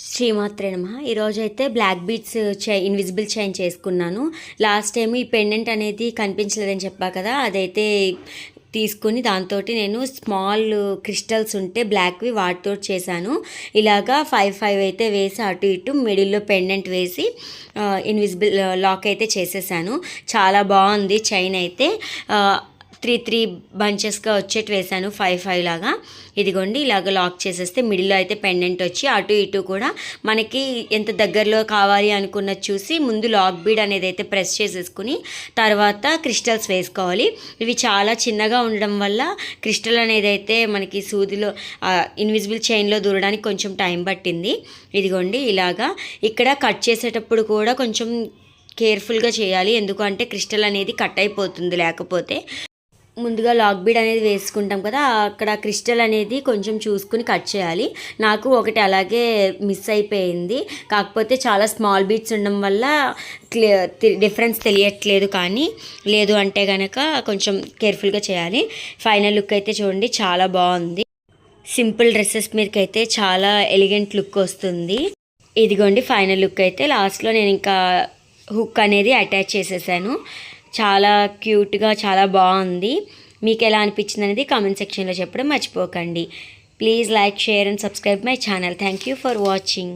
శ్రీమాత్రే నమః. ఈరోజైతే బ్లాక్ బీడ్స్ ఇన్విజిబుల్ చైన్ చేసుకున్నాను. లాస్ట్ టైం ఈ పెండెంట్ అనేది కనిపించలేదని చెప్పా కదా, అదైతే తీసుకుని దాంతో నేను స్మాల్ క్రిస్టల్స్ ఉంటే బ్లాక్వి వాటితో చేశాను. ఇలాగా 5 అయితే వేసి అటు ఇటు మిడిల్లో పెండెంట్ వేసి ఇన్విజిబుల్ లాక్ అయితే చేసేసాను. చాలా బాగుంది చైన్ అయితే. 3 బంచెస్గా వచ్చేటి వేసాను, 5 లాగా. ఇదిగోండి, ఇలాగ లాక్ చేసేస్తే మిడిల్లో అయితే పెండెంట్ వచ్చి అటు ఇటు కూడా మనకి ఎంత దగ్గరలో కావాలి అనుకున్నది చూసి ముందు లాక్ బీడ్ అనేది అయితే ప్రెస్ చేసేసుకుని తర్వాత క్రిస్టల్స్ వేసుకోవాలి. ఇవి చాలా చిన్నగా ఉండడం వల్ల క్రిస్టల్ అనేది అయితే మనకి సూదిలో ఇన్విజిబుల్ చైన్లో దూరడానికి కొంచెం టైం పట్టింది. ఇదిగోండి, ఇలాగా ఇక్కడ కట్ చేసేటప్పుడు కూడా కొంచెం కేర్ఫుల్గా చేయాలి, ఎందుకంటే క్రిస్టల్ అనేది కట్ అయిపోతుంది. లేకపోతే ముందుగా లాక్ బీడ్ అనేది వేసుకుంటాం కదా, అక్కడ క్రిస్టల్ అనేది కొంచెం చూసుకుని కట్ చేయాలి. నాకు ఒకటి అలాగే మిస్ అయిపోయింది. కాకపోతే చాలా స్మాల్ బీడ్స్ ఉండడం వల్ల డిఫరెన్స్ తెలియట్లేదు. కానీ లేదు అంటే కనుక కొంచెం కేర్ఫుల్గా చేయాలి. ఫైనల్ లుక్ అయితే చూడండి, చాలా బాగుంది. సింపుల్ డ్రెస్సెస్ మీదకైతే చాలా ఎలిగెంట్ లుక్ వస్తుంది. ఇదిగోండి ఫైనల్ లుక్ అయితే. లాస్ట్లో నేను ఇంకా హుక్ అనేది అటాచ్ చేసేసాను. చాలా క్యూట్గా చాలా బాగుంది. మీకు ఎలా అనిపించింది అనేది కామెంట్ సెక్షన్లో చెప్పడం మర్చిపోకండి. Please like, share and subscribe my channel. Thank you for watching.